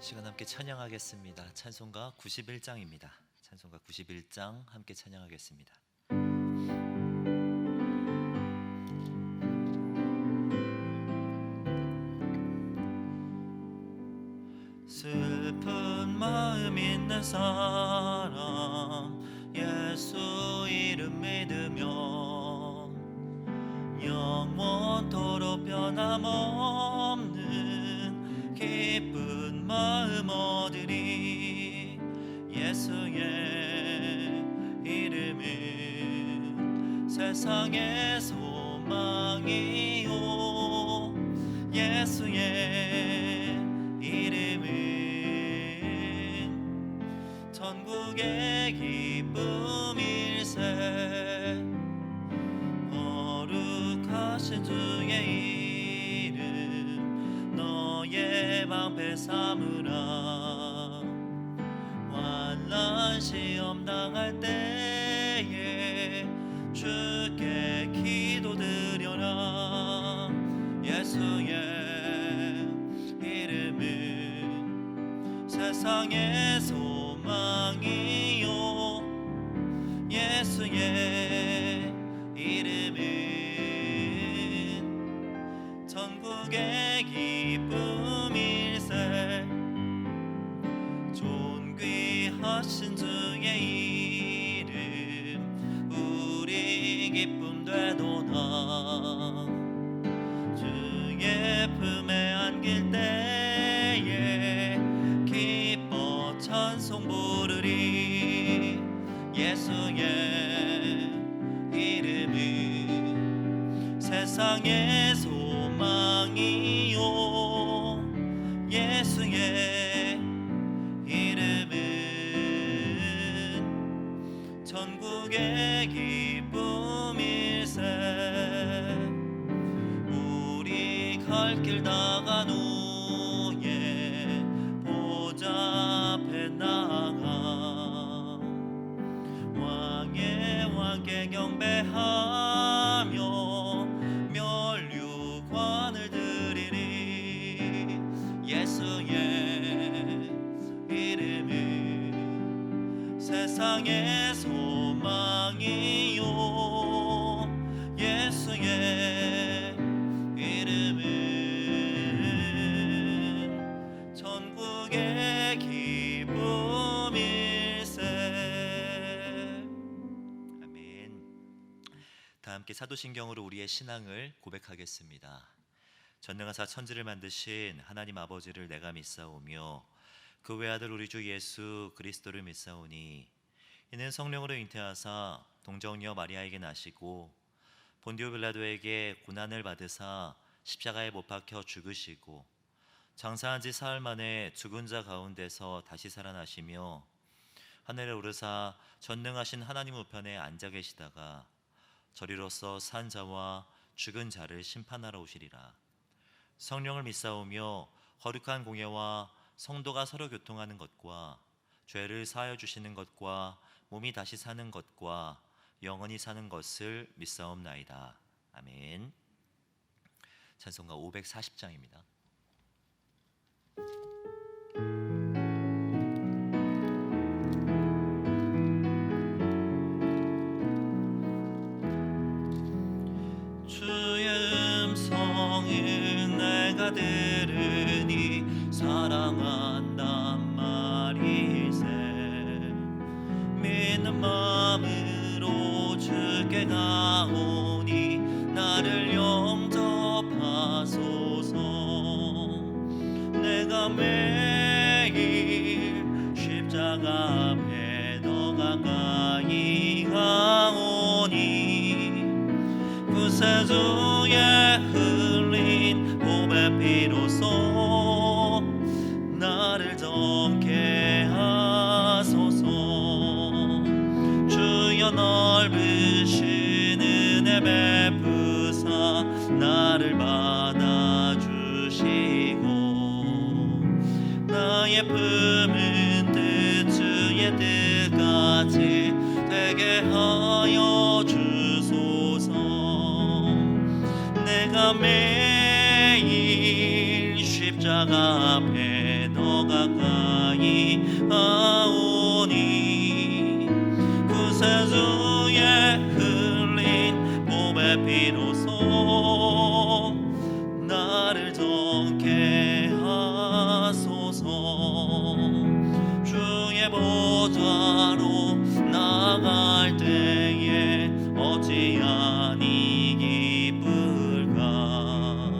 시간 함께 찬양하겠습니다. 찬송가 91장입니다. 찬송가 91장 함께 찬양하겠습니다. 슬픈 마음 있는 사람 예수 이름 믿으며 영원토록 변함없는 기쁜 마음 얻으리. 예수의 이름은 세상의 소망이요 예수의 이름은 천국의 기쁨일세. 거룩하신 주의 이름 너의 방패 삼으라. 환난 시험 당할 때에 주께 기도드려라. 예수의 이름은 세상의 소망이요 예수의 이름은 천국의 기쁨일세. 존귀하신 주의 이름 우리 기쁨 되도다. 주의 품에 안길 때에 기뻐 찬송 부르리. 예수의 이름은 세상의 소망이요 예수의 이름은 천국의 기쁨일세. 우리 갈 길 나간 후에 보좌 앞에 나가 왕의 왕께 경배하며 멸류관을 드리리. 예수의 이름은 세상의 소망이요 예수의 이름은 천국의 기쁨일세. 아멘. 다 함께 사도신경으로 우리의 신앙을 고백하겠습니다. 전능하사 천지를 만드신 하나님 아버지를 내가 믿사오며 그 외아들 우리 주 예수 그리스도를 믿사오니 이는 성령으로 잉태하사 동정녀 마리아에게 나시고 본디오 빌라도에게 고난을 받으사 십자가에 못 박혀 죽으시고 장사한 지 사흘 만에 죽은 자 가운데서 다시 살아나시며 하늘에 오르사 전능하신 하나님 우편에 앉아 계시다가 저리로서 산 자와 죽은 자를 심판하러 오시리라. 성령을 믿사오며 거룩한 공예와 성도가 서로 교통하는 것과 죄를 사하여 주시는 것과 몸이 다시 사는 것과 영원히 사는 것을 믿사옵나이다. 아멘. 찬송가 540장입니다. 주의 음성을 내가 들으니 사랑한단 말이세. 믿는 마음으로 주께 가오니 나를 영접하소서. 내가 매일 십자가 앞에 더 가까이 가오니 구세주의 흘린 몸의 피로써 나를 정케 하소서. 주여 넓으신 은혜 베푸사 나를 받아주시고 나의 품은 뜻 주의 뜻같이 되게 하여 주소서. 내가 매일 십자가 앞에 너 더 가까이 하오니 구세주의 흘린 몸의 피로써 나를 정케 하소서. 주의 보좌로 나갈 때에 어찌하니 기쁠까.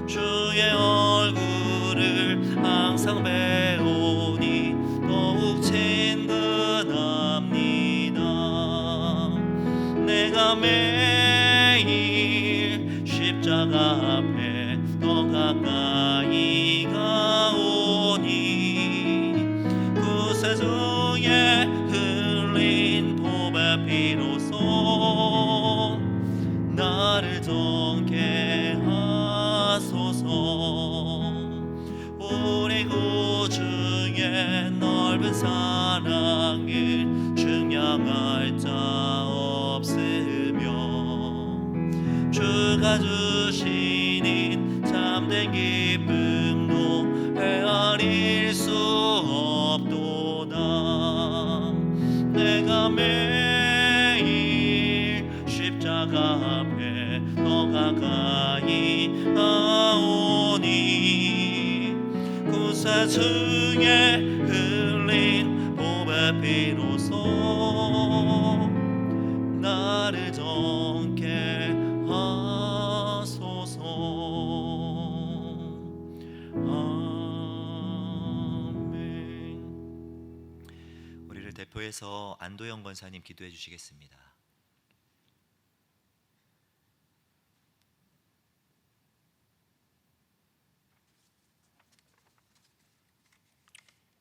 주의 얼굴을 항상 배우니 더욱 친근합니다. 내가 매일 십자가 앞에 더 가까이 가오니 구세주의 흘린 보배 피로써 나를 정케 하소서. 우리 구주의 넓은 사랑을 증량할 자 없으며 주가 주시는 참된 기쁨도 헤아릴 수 없도다. 내가 매일 십자가 앞에 더 가까이 하오니 구세주의 흘린 보배 피로써 나를 정케 하소서. 아멘. 우리를 대표해서 안도영 권사님 기도해 주시겠습니다.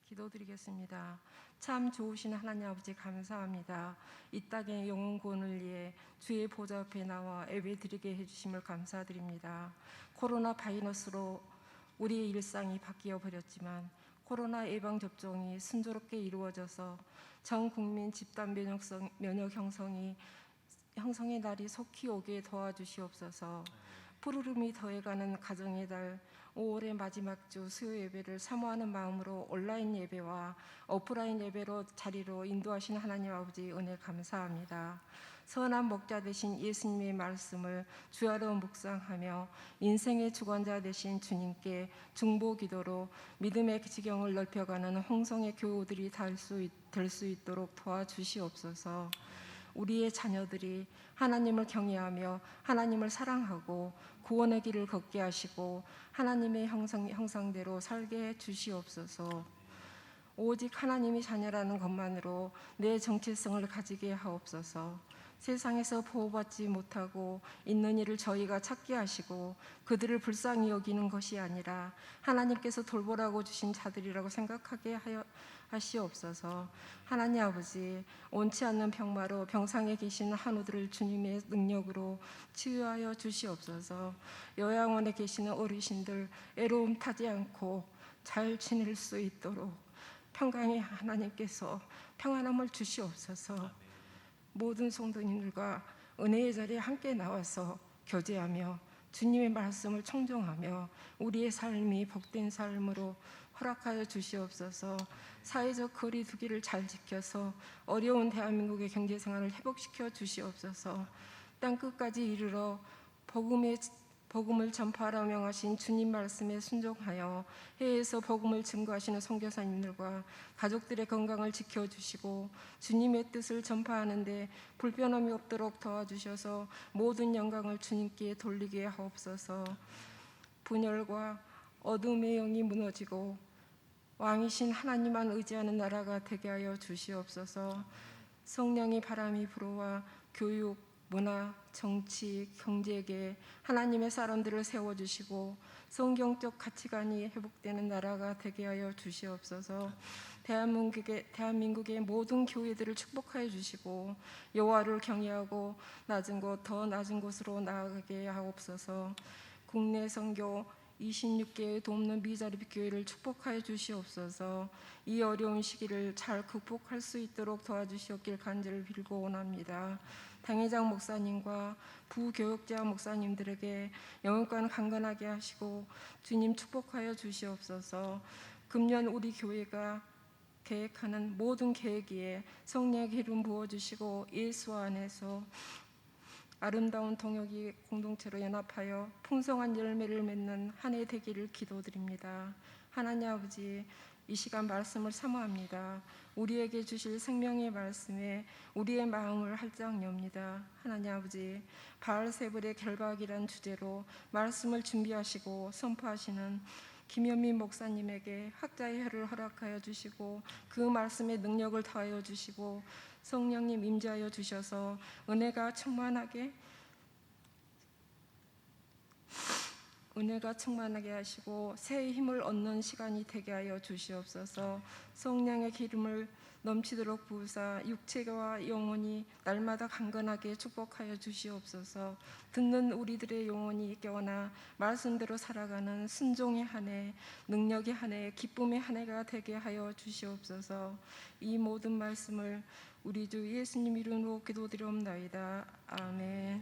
기도드리겠습니다. 참 좋으신 하나님 아버지 감사합니다. 이 땅의 영혼 구원을 위해 주의 보좌 앞에 나와 예배드리게 해주심을 감사드립니다. 코로나 바이러스로 우리의 일상이 바뀌어 버렸지만 코로나 예방 접종이 순조롭게 이루어져서 전 국민 집단 면역 형성의 날이 속히 오게 도와주시옵소서. 푸르름이 더해가는 가정의 달 5월의 마지막 주 수요 예배를 사모하는 마음으로 온라인 예배와 오프라인 예배로 자리로 인도하신 하나님 아버지 은혜 감사합니다. 선한 목자 되신 예수님의 말씀을 주야로 묵상하며 인생의 주관자 되신 주님께 중보 기도로 믿음의 지경을 넓혀가는 홍성의 교우들이 될 수 있도록 도와주시옵소서. 우리의 자녀들이 하나님을 경외하며 하나님을 사랑하고 구원의 길을 걷게 하시고 하나님의 형상대로 살게 해 주시옵소서. 오직 하나님이 자녀라는 것만으로 내 정체성을 가지게 하옵소서. 세상에서 보호받지 못하고 있는 이를 저희가 찾게 하시고 그들을 불쌍히 여기는 것이 아니라 하나님께서 돌보라고 주신 자들이라고 생각하게 하시옵소서. 하나님 아버지, 온치 않는 병마로 병상에 계신 한우들을 주님의 능력으로 치유하여 주시옵소서. 요양원에 계시는 어르신들 애로움 타지 않고 잘 지낼 수 있도록 평강의 하나님께서 평안함을 주시옵소서. 모든 성도님들과 은혜의 자리에 함께 나와서 교제하며 주님의 말씀을 청종하며 우리의 삶이 복된 삶으로 허락하여 주시옵소서. 사회적 거리 두기를 잘 지켜서 어려운 대한민국의 경제생활을 회복시켜 주시옵소서. 땅끝까지 이르러 복음을 전파하라 명하신 주님 말씀에 순종하여 해외에서 복음을 증거하시는 선교사님들과 가족들의 건강을 지켜주시고 주님의 뜻을 전파하는 데 불편함이 없도록 도와주셔서 모든 영광을 주님께 돌리게 하옵소서. 분열과 어둠의 영이 무너지고 왕이신 하나님만 의지하는 나라가 되게 하여 주시옵소서. 성령의 바람이 불어와 교육, 문화, 정치, 경제계 하나님의 사람들을 세워주시고 성경적 가치관이 회복되는 나라가 되게 하여 주시옵소서. 대한민국의 모든 교회들을 축복하여 주시고 여호와를 경외하고 더 낮은 곳으로 나아가게 하옵소서. 국내 선교 26개의 돕는 미자립 교회를 축복하여 주시옵소서. 이 어려운 시기를 잘 극복할 수 있도록 도와주시옵길 간절히 빌고 원합니다. 당회장 목사님과 부교역자 목사님들에게 영육간 강건하게 하시고 주님 축복하여 주시옵소서. 금년 우리 교회가 계획하는 모든 계획에 성령의 기름 부어주시고 예수 안에서 아름다운 동역이 공동체로 연합하여 풍성한 열매를 맺는 한 해 되기를 기도드립니다. 하나님 아버지, 이 시간 말씀을 사모합니다. 우리에게 주실 생명의 말씀에 우리의 마음을 활짝 엽니다. 하나님 아버지, 바알세불의 결박이란 주제로 말씀을 준비하시고 선포하시는 김현민 목사님에게 학자의 혀를 허락하여 주시고 그 말씀에 능력을 더하여 주시고 성령님 임재하여 주셔서 은혜가 충만하게 하시고 새 힘을 얻는 시간이 되게 하여 주시옵소서. 성령의 기름을 넘치도록 부으사 육체와 영혼이 날마다 강건하게 축복하여 주시옵소서. 듣는 우리들의 영혼이 깨어나 말씀대로 살아가는 순종의 한 해, 능력의 한 해, 기쁨의 한 해가 되게 하여 주시옵소서. 이 모든 말씀을 우리 주 예수님 이름으로 기도드리옵나이다. 아멘.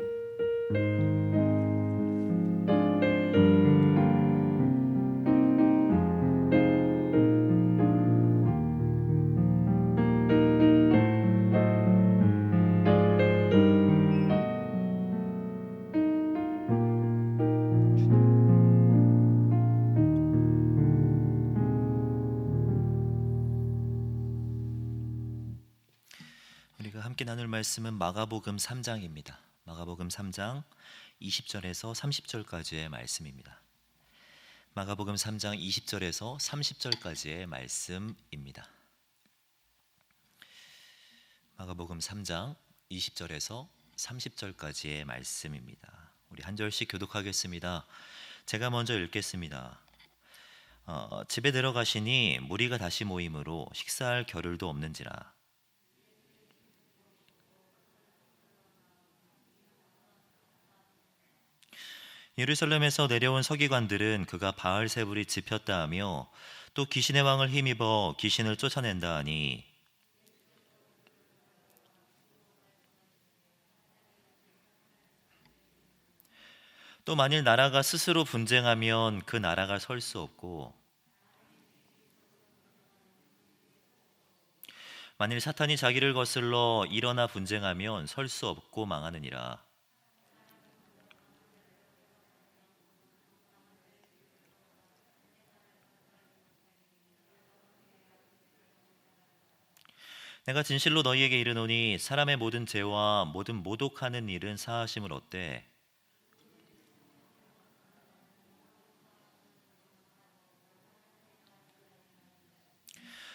우리가 함께 나눌 말씀은 마가복음 3장입니다. 마가복음 3장 20절에서 30절까지의 말씀입니다. 마가복음 3장 20절에서 30절까지의 말씀입니다. 마가복음 3장 20절에서 30절까지의 말씀입니다. 우리 한 절씩 교독하겠습니다. 제가 먼저 읽겠습니다. 집에 들어가시니 무리가 다시 모이므로 식사할 겨를도 없는지라. 예루살렘에서 내려온 서기관들은 그가 바알세불이 집혔다 하며 또 귀신의 왕을 힘입어 귀신을 쫓아낸다 하니 또 만일 나라가 스스로 분쟁하면 그 나라가 설 수 없고 만일 사탄이 자기를 거슬러 일어나 분쟁하면 설 수 없고 망하느니라. 내가 진실로 너희에게 이르노니 사람의 모든 죄와 모든 모독하는 일은 사하심을 얻되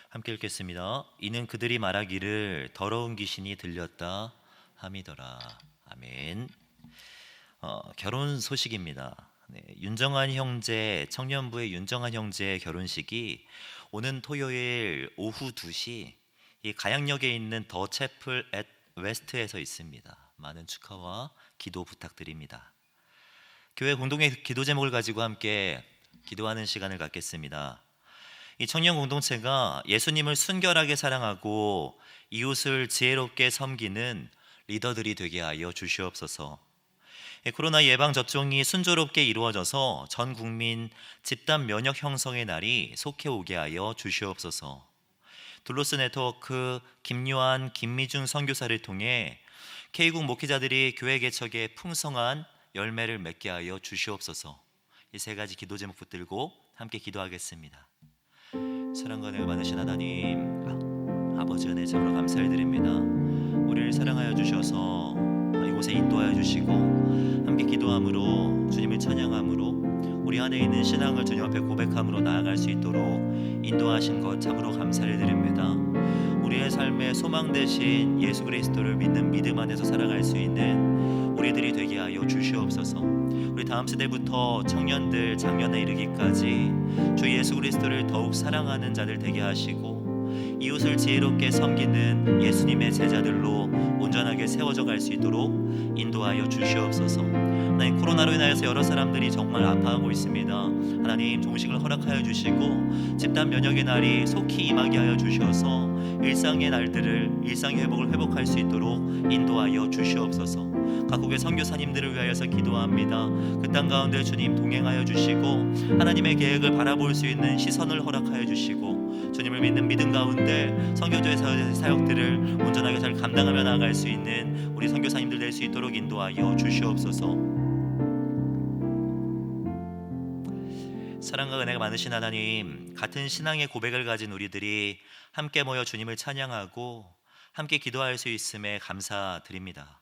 함께 읽겠습니다. 이는 그들이 말하기를 더러운 귀신이 들렸다 함이더라. 아멘. 결혼 소식입니다. 윤정한 형제, 청년부의 윤정한 형제의 결혼식이 오는 토요일 오후 2시 이 가양역에 있는 더 채플 앳 웨스트에서 있습니다. 많은 축하와 기도 부탁드립니다. 교회 공동의 기도 제목을 가지고 함께 기도하는 시간을 갖겠습니다. 이 청년 공동체가 예수님을 순결하게 사랑하고 이웃을 지혜롭게 섬기는 리더들이 되게 하여 주시옵소서. 코로나 예방 접종이 순조롭게 이루어져서 전 국민 집단 면역 형성의 날이 속해 오게 하여 주시옵소서. 둘로스 네트워크 김요한, 김미중 선교사를 통해 K국 목회자들이 교회 개척에 풍성한 열매를 맺게 하여 주시옵소서. 이 세 가지 기도 제목 붙들고 함께 기도하겠습니다. 사랑과 은혜가 많으신 하나님, 아버지 은혜 참으로 감사드립니다. 우리를 사랑하여 주셔서 이곳에 인도하여 주시고 함께 기도함으로 주님을 찬양함으로 우리 안에 있는 신앙을 주님 앞에 고백함으로 나아갈 수 있도록 인도하신 것 참으로 감사를 드립니다. 우리의 삶의 소망 되신 예수 그리스도를 믿는 믿음 안에서 살아갈 수 있는 우리들이 되게 하여 주시옵소서. 우리 다음 세대부터 청년들, 장년에 이르기까지 주 예수 그리스도를 더욱 사랑하는 자들 되게 하시고 이웃을 지혜롭게 섬기는 예수님의 제자들로 온전하게 세워져 갈 수 있도록 인도하여 주시옵소서. 하나님, 코로나로 인하여서 여러 사람들이 정말 아파하고 있습니다. 하나님, 종식을 허락하여 주시고 집단 면역의 날이 속히 임하게 하여 주셔서 일상의 날들을, 일상의 회복을 회복할 수 있도록 인도하여 주시옵소서. 각국의 선교사님들을 위하여서 기도합니다. 그 땅 가운데 주님 동행하여 주시고 하나님의 계획을 바라볼 수 있는 시선을 허락하여 주시고 주님을 믿는 믿음 가운데 선교조의 사역들을 온전하게 잘 감당하며 나아갈 수 있는 우리 선교사님들 될 수 있도록 인도하여 주시옵소서. 사랑과 은혜가 많으신 하나님, 같은 신앙의 고백을 가진 우리들이 함께 모여 주님을 찬양하고 함께 기도할 수 있음에 감사드립니다.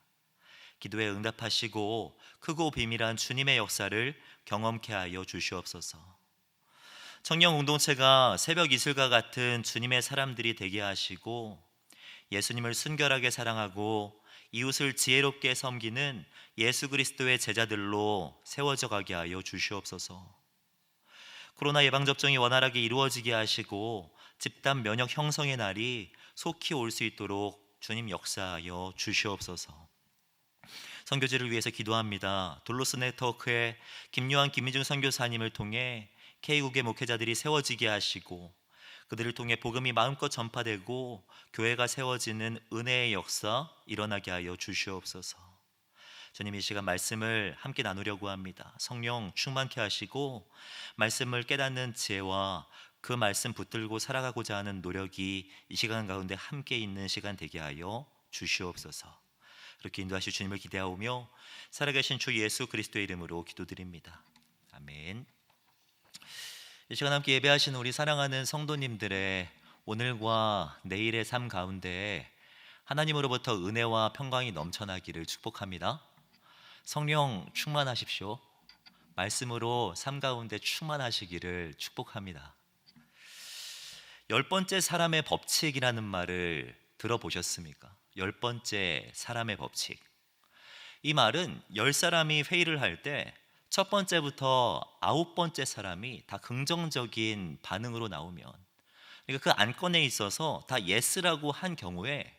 기도에 응답하시고 크고 비밀한 주님의 역사를 경험케 하여 주시옵소서. 청년 공동체가 새벽 이슬과 같은 주님의 사람들이 되게 하시고 예수님을 순결하게 사랑하고 이웃을 지혜롭게 섬기는 예수 그리스도의 제자들로 세워져 가게 하여 주시옵소서. 코로나 예방접종이 원활하게 이루어지게 하시고 집단 면역 형성의 날이 속히 올 수 있도록 주님 역사하여 주시옵소서. 선교지를 위해서 기도합니다. 돌로스 네트워크의 김요한 김미중 선교사님을 통해 K국의 목회자들이 세워지게 하시고 그들을 통해 복음이 마음껏 전파되고 교회가 세워지는 은혜의 역사 일어나게 하여 주시옵소서. 주님, 이 시간 말씀을 함께 나누려고 합니다. 성령 충만케 하시고 말씀을 깨닫는 지혜와 그 말씀 붙들고 살아가고자 하는 노력이 이 시간 가운데 함께 있는 시간 되게 하여 주시옵소서. 이렇게 인도하실 주님을 기대하오며 살아계신 주 예수 그리스도의 이름으로 기도드립니다. 아멘. 이 시간 함께 예배하시는 우리 사랑하는 성도님들의 오늘과 내일의 삶 가운데 하나님으로부터 은혜와 평강이 넘쳐나기를 축복합니다. 성령 충만하십시오. 말씀으로 삶 가운데 충만하시기를 축복합니다. 10번째 사람의 법칙이라는 말을 들어보셨습니까? 10번째 사람의 법칙. 이 말은 10사람이 회의를 할 때 첫 번째부터 9번째 사람이 다 긍정적인 반응으로 나오면, 그러니까 그 안건에 있어서 다 예스라고 한 경우에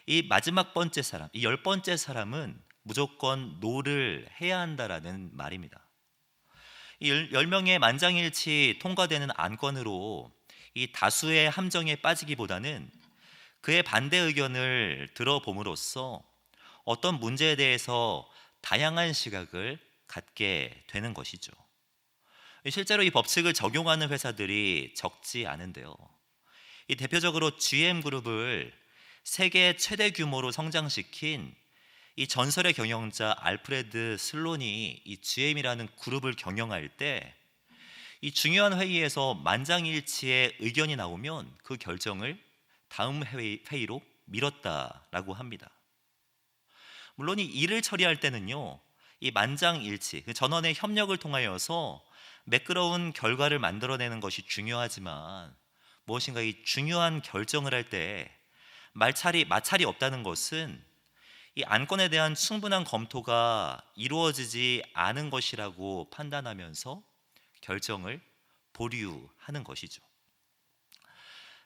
이 마지막 번째 사람, 이 10번째 사람은 무조건 노를 해야 한다라는 말입니다. 이 10명의 만장일치 통과되는 안건으로 이 다수의 함정에 빠지기보다는 그의 반대 의견을 들어봄으로써 어떤 문제에 대해서 다양한 시각을 갖게 되는 것이죠. 실제로 이 법칙을 적용하는 회사들이 적지 않은데요. 이 대표적으로 GM그룹을 세계 최대 규모로 성장시킨 이 전설의 경영자 알프레드 슬론이 이 GM이라는 그룹을 경영할 때 이 중요한 회의에서 만장일치의 의견이 나오면 그 결정을 다음 회의로 미뤘다라고 합니다. 물론 이 일을 처리할 때는요, 이 만장일치, 그 전원의 협력을 통하여서 매끄러운 결과를 만들어내는 것이 중요하지만 무엇인가 이 중요한 결정을 할 때 마찰이 없다는 것은 이 안건에 대한 충분한 검토가 이루어지지 않은 것이라고 판단하면서 결정을 보류하는 것이죠.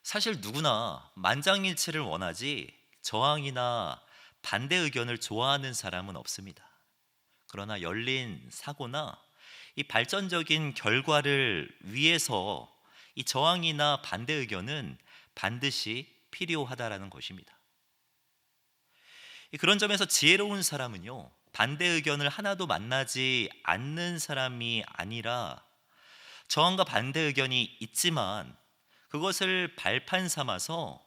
사실 누구나 만장일치를 원하지 저항이나 반대 의견을 좋아하는 사람은 없습니다. 그러나 열린 사고나 이 발전적인 결과를 위해서 이 저항이나 반대 의견은 반드시 필요하다라는 것입니다. 그런 점에서 지혜로운 사람은요, 반대 의견을 하나도 만나지 않는 사람이 아니라 저항과 반대 의견이 있지만 그것을 발판 삼아서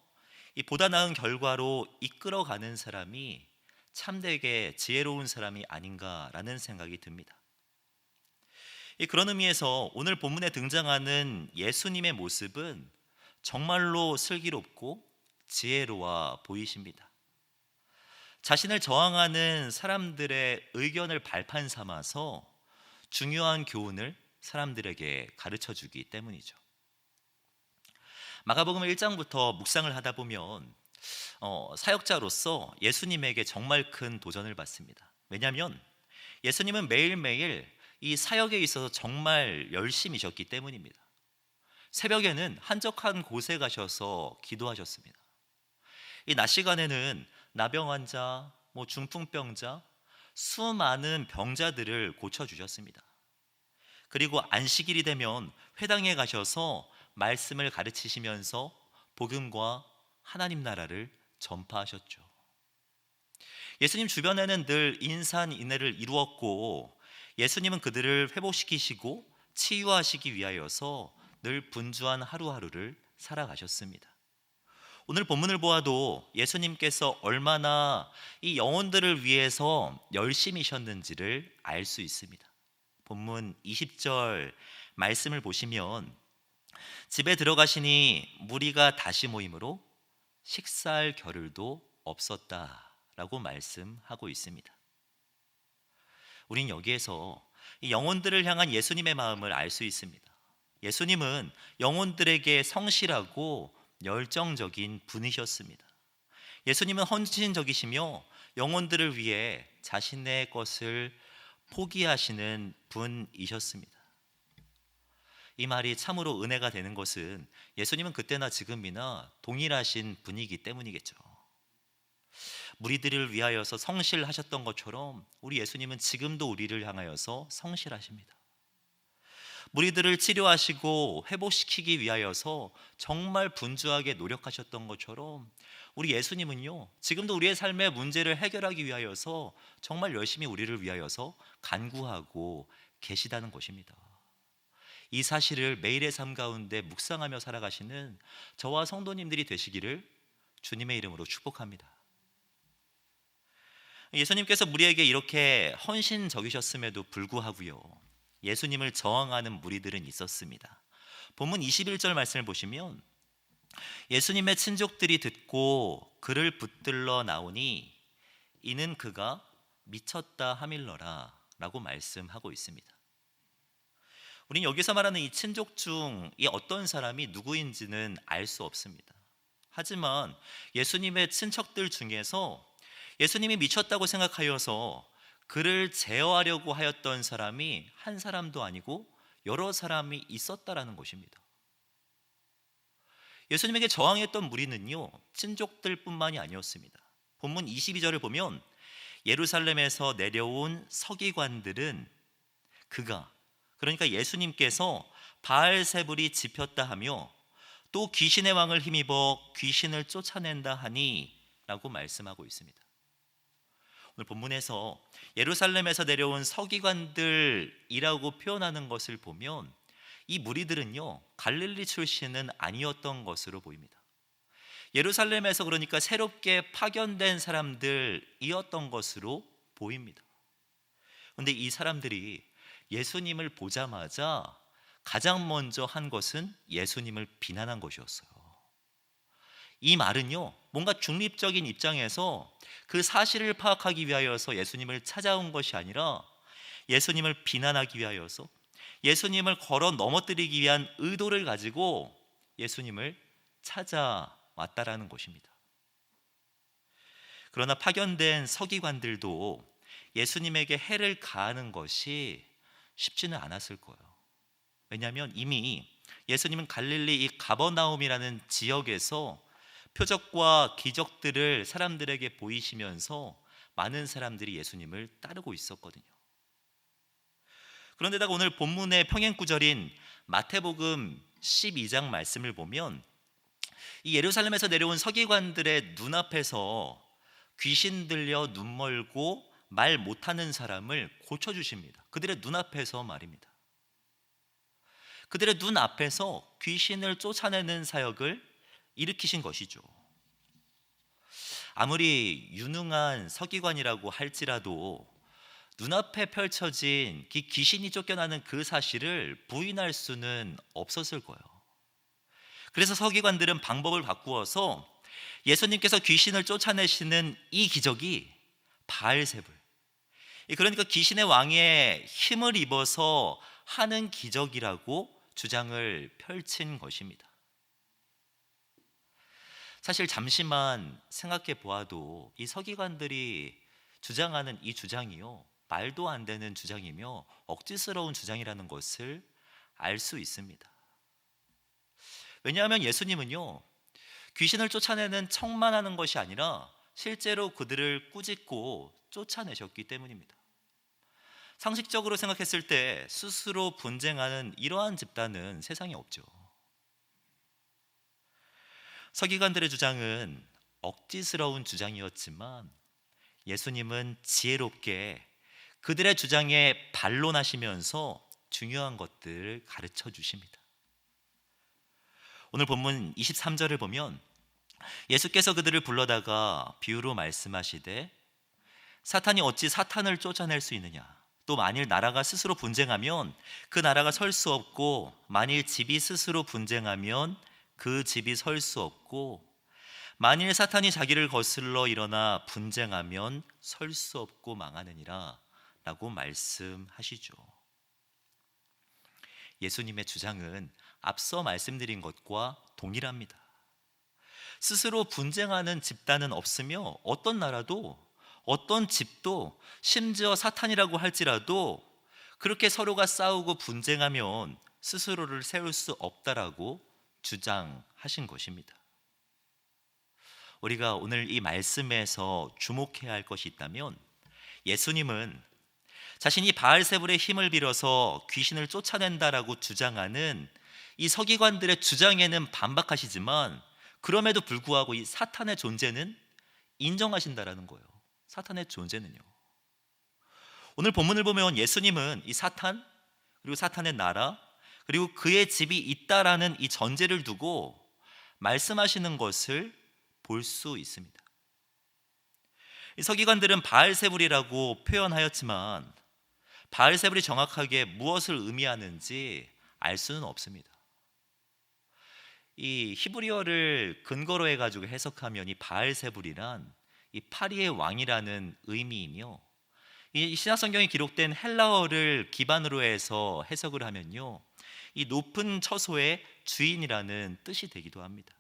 이 보다 나은 결과로 이끌어가는 사람이 참되게 지혜로운 사람이 아닌가라는 생각이 듭니다. 그런 의미에서 오늘 본문에 등장하는 예수님의 모습은 정말로 슬기롭고 지혜로워 보이십니다. 자신을 저항하는 사람들의 의견을 발판 삼아서 중요한 교훈을 사람들에게 가르쳐 주기 때문이죠. 마가복음 1장부터 묵상을 하다 보면 사역자로서 예수님에게 정말 큰 도전을 받습니다. 왜냐하면 예수님은 매일매일 이 사역에 있어서 정말 열심이셨기 때문입니다. 새벽에는 한적한 곳에 가셔서 기도하셨습니다. 이 낮 시간에는 나병 환자, 중풍병자, 수많은 병자들을 고쳐주셨습니다. 그리고 안식일이 되면 회당에 가셔서 말씀을 가르치시면서 복음과 하나님 나라를 전파하셨죠. 예수님 주변에는 늘 인산인해를 이루었고 예수님은 그들을 회복시키시고 치유하시기 위하여서 늘 분주한 하루하루를 살아가셨습니다. 오늘 본문을 보아도 예수님께서 얼마나 이 영혼들을 위해서 열심이셨는지를 알 수 있습니다. 본문 20절 말씀을 보시면 집에 들어가시니 무리가 다시 모이므로 식사할 겨를도 없었다라고 말씀하고 있습니다. 우린 여기에서 이 영혼들을 향한 예수님의 마음을 알 수 있습니다. 예수님은 영혼들에게 성실하고 열정적인 분이셨습니다. 예수님은 헌신적이시며 영혼들을 위해 자신의 것을 포기하시는 분이셨습니다. 이 말이 참으로 은혜가 되는 것은 예수님은 그때나 지금이나 동일하신 분이기 때문이겠죠. 무리들을 위하여서 성실하셨던 것처럼 우리 예수님은 지금도 우리를 향하여서 성실하십니다. 무리들을 치료하시고 회복시키기 위하여서 정말 분주하게 노력하셨던 것처럼 우리 예수님은요, 지금도 우리의 삶의 문제를 해결하기 위하여서 정말 열심히 우리를 위하여서 간구하고 계시다는 것입니다. 이 사실을 매일의 삶 가운데 묵상하며 살아가시는 저와 성도님들이 되시기를 주님의 이름으로 축복합니다. 예수님께서 우리에게 이렇게 헌신적이셨음에도 불구하고요, 예수님을 저항하는 무리들은 있었습니다. 본문 21절 말씀을 보시면 예수님의 친족들이 듣고 그를 붙들러 나오니 이는 그가 미쳤다 하밀러라 라고 말씀하고 있습니다. 우린 여기서 말하는 이 친족 중 이 어떤 사람이 누구인지는 알 수 없습니다. 하지만 예수님의 친척들 중에서 예수님이 미쳤다고 생각하여서 그를 제어하려고 하였던 사람이 한 사람도 아니고 여러 사람이 있었다라는 것입니다. 예수님에게 저항했던 무리는요, 친족들뿐만이 아니었습니다. 본문 22절을 보면 예루살렘에서 내려온 서기관들은 그러니까 예수님께서 바알세불이 집혔다 하며 또 귀신의 왕을 힘입어 귀신을 쫓아낸다 하니 라고 말씀하고 있습니다. 오늘 본문에서 예루살렘에서 내려온 서기관들이라고 표현하는 것을 보면 이 무리들은요, 갈릴리 출신은 아니었던 것으로 보입니다. 예루살렘에서 그러니까 새롭게 파견된 사람들이었던 것으로 보입니다. 그런데 이 사람들이 예수님을 보자마자 가장 먼저 한 것은 예수님을 비난한 것이었어요. 이 말은요, 뭔가 중립적인 입장에서 그 사실을 파악하기 위하여서 예수님을 찾아온 것이 아니라 예수님을 비난하기 위하여서 예수님을 걸어 넘어뜨리기 위한 의도를 가지고 예수님을 찾아왔다라는 것입니다. 그러나 파견된 서기관들도 예수님에게 해를 가하는 것이 쉽지는 않았을 거예요. 왜냐하면 이미 예수님은 갈릴리 이 가버나움이라는 지역에서 표적과 기적들을 사람들에게 보이시면서 많은 사람들이 예수님을 따르고 있었거든요. 그런데다가 오늘 본문의 평행구절인 마태복음 12장 말씀을 보면 이 예루살렘에서 내려온 서기관들의 눈앞에서 귀신 들려 눈 멀고 말 못하는 사람을 고쳐주십니다. 그들의 눈앞에서 말입니다. 그들의 눈앞에서 귀신을 쫓아내는 사역을 일으키신 것이죠. 아무리 유능한 서기관이라고 할지라도 눈앞에 펼쳐진 귀신이 쫓겨나는 그 사실을 부인할 수는 없었을 거예요. 그래서 서기관들은 방법을 바꾸어서 예수님께서 귀신을 쫓아내시는 이 기적이 바알세불, 그러니까 귀신의 왕의 힘을 입어서 하는 기적이라고 주장을 펼친 것입니다. 사실 잠시만 생각해 보아도 이 서기관들이 주장하는 이 주장이요, 말도 안 되는 주장이며 억지스러운 주장이라는 것을 알 수 있습니다. 왜냐하면 예수님은요, 귀신을 쫓아내는 척만 하는 것이 아니라 실제로 그들을 꾸짖고 쫓아내셨기 때문입니다. 상식적으로 생각했을 때 스스로 분쟁하는 이러한 집단은 세상에 없죠. 서기관들의 주장은 억지스러운 주장이었지만 예수님은 지혜롭게 그들의 주장에 반론하시면서 중요한 것들을 가르쳐 주십니다. 오늘 본문 23절을 보면 예수께서 그들을 불러다가 비유로 말씀하시되 사탄이 어찌 사탄을 쫓아낼 수 있느냐, 또 만일 나라가 스스로 분쟁하면 그 나라가 설 수 없고, 만일 집이 스스로 분쟁하면 그 집이 설 수 없고, 만일 사탄이 자기를 거슬러 일어나 분쟁하면 설 수 없고 망하느니라 라고 말씀하시죠. 예수님의 주장은 앞서 말씀드린 것과 동일합니다. 스스로 분쟁하는 집단은 없으며 어떤 나라도 어떤 집도 심지어 사탄이라고 할지라도 그렇게 서로가 싸우고 분쟁하면 스스로를 세울 수 없다라고 주장하신 것입니다. 우리가 오늘 이 말씀에서 주목해야 할 것이 있다면 예수님은 자신이 바알세불의 힘을 빌어서 귀신을 쫓아낸다라고 주장하는 이 서기관들의 주장에는 반박하시지만 그럼에도 불구하고 이 사탄의 존재는 인정하신다라는 거예요. 사탄의 존재는요. 오늘 본문을 보면 예수님은 이 사탄, 그리고 사탄의 나라, 그리고 그의 집이 있다라는 이 전제를 두고 말씀하시는 것을 볼 수 있습니다. 이 서기관들은 바알세불이라고 표현하였지만 바알세불이 정확하게 무엇을 의미하는지 알 수는 없습니다. 이 히브리어를 근거로 해가지고 해석하면 이 바알세불이란 이 파리의 왕이라는 의미이며, 이 신약성경에 기록된 헬라어를 기반으로 해서 해석을 하면요, 이 높은 처소의 주인이라는 뜻이 되기도 합니다.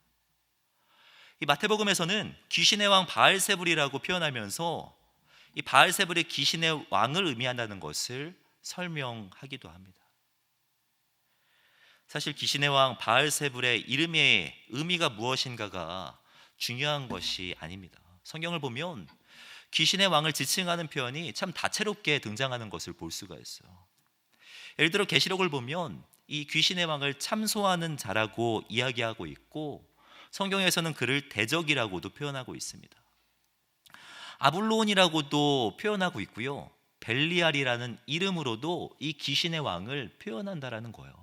이 마태복음에서는 귀신의 왕 바알세불이라고 표현하면서 이 바알세불이 귀신의 왕을 의미한다는 것을 설명하기도 합니다. 사실 귀신의 왕 바알세불의 이름의 의미가 무엇인가가 중요한 것이 아닙니다. 성경을 보면 귀신의 왕을 지칭하는 표현이 참 다채롭게 등장하는 것을 볼 수가 있어요. 예를 들어 계시록을 보면 이 귀신의 왕을 참소하는 자라고 이야기하고 있고, 성경에서는 그를 대적이라고도 표현하고 있습니다. 아블론이라고도 표현하고 있고요, 벨리알이라는 이름으로도 이 귀신의 왕을 표현한다라는 거예요.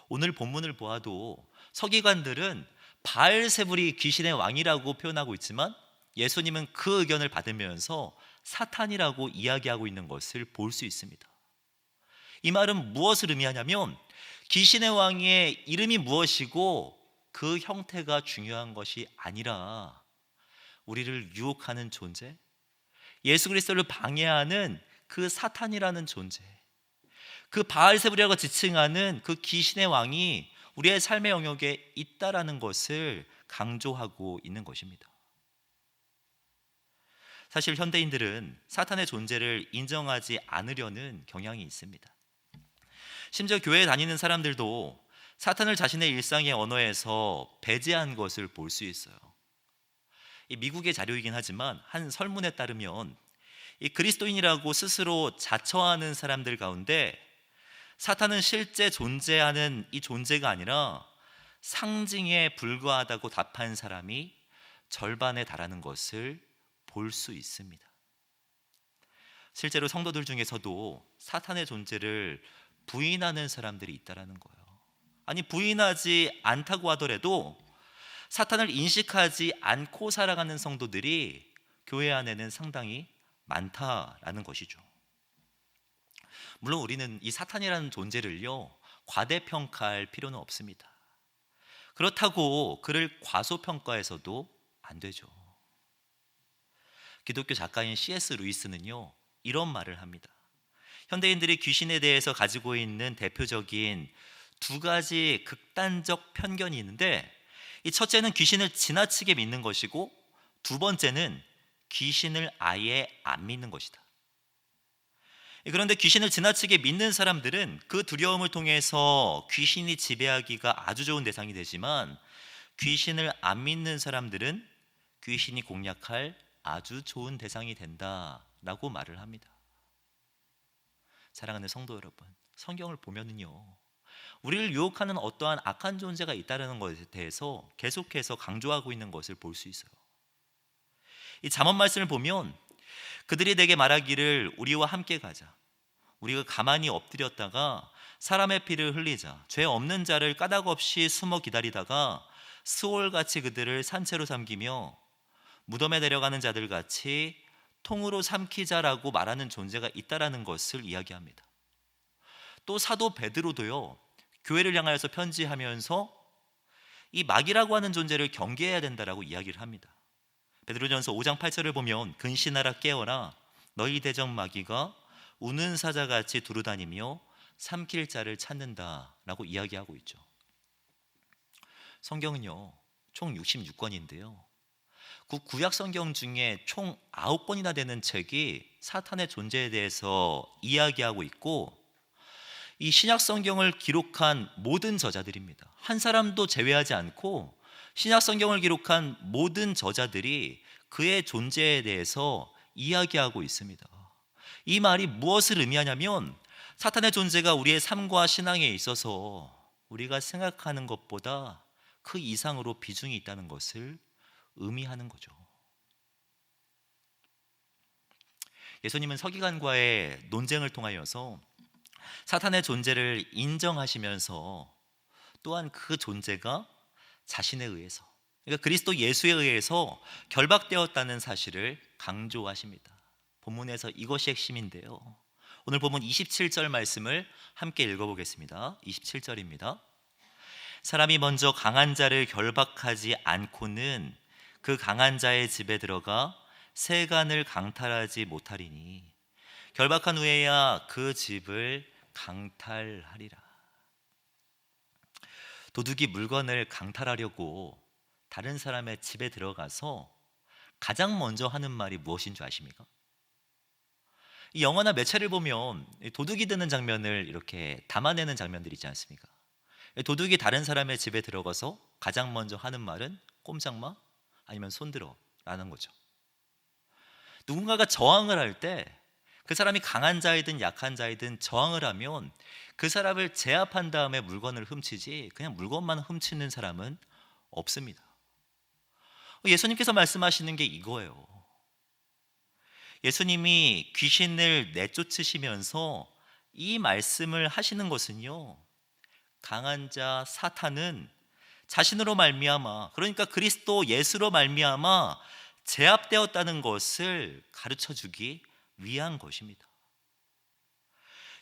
오늘 본문을 보아도 서기관들은 바알세불이 귀신의 왕이라고 표현하고 있지만 예수님은 그 의견을 받으면서 사탄이라고 이야기하고 있는 것을 볼 수 있습니다. 이 말은 무엇을 의미하냐면 귀신의 왕의 이름이 무엇이고 그 형태가 중요한 것이 아니라 우리를 유혹하는 존재, 예수 그리스도를 방해하는 그 사탄이라는 존재, 그 바알세불이라고 지칭하는 그 귀신의 왕이 우리의 삶의 영역에 있다라는 것을 강조하고 있는 것입니다. 사실 현대인들은 사탄의 존재를 인정하지 않으려는 경향이 있습니다. 심지어 교회에 다니는 사람들도 사탄을 자신의 일상의 언어에서 배제한 것을 볼 수 있어요. 이 미국의 자료이긴 하지만 한 설문에 따르면 이 그리스도인이라고 스스로 자처하는 사람들 가운데 사탄은 실제 존재하는 이 존재가 아니라 상징에 불과하다고 답한 사람이 절반에 달하는 것을 볼 수 있습니다. 실제로 성도들 중에서도 사탄의 존재를 부인하는 사람들이 있다라는 거예요. 아니, 부인하지 않다고 하더라도 사탄을 인식하지 않고 살아가는 성도들이 교회 안에는 상당히 많다라는 것이죠. 물론 우리는 이 사탄이라는 존재를요, 과대평가할 필요는 없습니다. 그렇다고 그를 과소평가해서도 안 되죠. 기독교 작가인 C.S. 루이스는요, 이런 말을 합니다. 현대인들이 귀신에 대해서 가지고 있는 대표적인 두 가지 극단적 편견이 있는데, 이 첫째는 귀신을 지나치게 믿는 것이고, 두 번째는 귀신을 아예 안 믿는 것이다. 그런데 귀신을 지나치게 믿는 사람들은 그 두려움을 통해서 귀신이 지배하기가 아주 좋은 대상이 되지만, 귀신을 안 믿는 사람들은 귀신이 공략할 아주 좋은 대상이 된다라고 말을 합니다. 사랑하는 성도 여러분, 성경을 보면은요, 우리를 유혹하는 어떠한 악한 존재가 있다는 것에 대해서 계속해서 강조하고 있는 것을 볼 수 있어요. 이 잠언 말씀을 보면 그들이 내게 말하기를 우리와 함께 가자. 우리가 가만히 엎드렸다가 사람의 피를 흘리자. 죄 없는 자를 까닭 없이 숨어 기다리다가 스올같이 그들을 산채로 삼키며 무덤에 내려가는 자들같이 통으로 삼키자라고 말하는 존재가 있다라는 것을 이야기합니다. 또 사도 베드로도요, 교회를 향하여서 편지하면서 이 마귀라고 하는 존재를 경계해야 된다라고 이야기를 합니다. 베드로전서 5장 8절을 보면 근신하라 깨어라 너희 대적 마귀가 우는 사자같이 두루다니며 삼킬 자를 찾는다라고 이야기하고 있죠. 성경은요 총 66권인데요 구약 성경 중에 총 9권이나 되는 책이 사탄의 존재에 대해서 이야기하고 있고, 이 신약 성경을 기록한 모든 저자들입니다. 한 사람도 제외하지 않고 신약 성경을 기록한 모든 저자들이 그의 존재에 대해서 이야기하고 있습니다. 이 말이 무엇을 의미하냐면 사탄의 존재가 우리의 삶과 신앙에 있어서 우리가 생각하는 것보다 그 이상으로 비중이 있다는 것을 의미하는 거죠. 예수님은 서기관과의 논쟁을 통하여서 사탄의 존재를 인정하시면서 또한 그 존재가 자신에 의해서, 그러니까 그리스도 예수에 의해서 결박되었다는 사실을 강조하십니다. 본문에서 이것이 핵심인데요, 오늘 본문 27절 말씀을 함께 읽어보겠습니다. 27절입니다. 사람이 먼저 강한 자를 결박하지 않고는 그 강한 자의 집에 들어가 세간을 강탈하지 못하리니 결박한 후에야 그 집을 강탈하리라. 도둑이 물건을 강탈하려고 다른 사람의 집에 들어가서 가장 먼저 하는 말이 무엇인 줄 아십니까? 이 영화나 매체를 보면 도둑이 드는 장면을 이렇게 담아내는 장면들이 있지 않습니까? 도둑이 다른 사람의 집에 들어가서 가장 먼저 하는 말은 꼼짝마 아니면 손들어 라는 거죠. 누군가가 저항을 할 때 그 사람이 강한 자이든 약한 자이든 저항을 하면 그 사람을 제압한 다음에 물건을 훔치지 그냥 물건만 훔치는 사람은 없습니다. 예수님께서 말씀하시는 게 이거예요. 예수님이 귀신을 내쫓으시면서 이 말씀을 하시는 것은요, 강한 자 사탄은 자신으로 말미암아, 그러니까 그리스도 예수로 말미암아 제압되었다는 것을 가르쳐주기 위한 것입니다.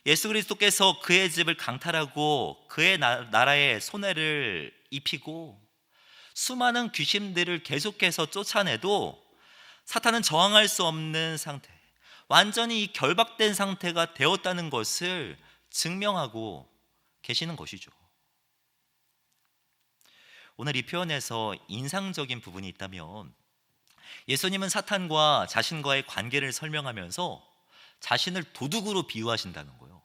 예수 그리스도께서 그의 집을 강탈하고 그의 나라에 손해를 입히고 수많은 귀신들을 계속해서 쫓아내도 사탄은 저항할 수 없는 상태, 완전히 결박된 상태가 되었다는 것을 증명하고 계시는 것이죠. 오늘 이 표현에서 인상적인 부분이 있다면 예수님은 사탄과 자신과의 관계를 설명하면서 자신을 도둑으로 비유하신다는 거예요.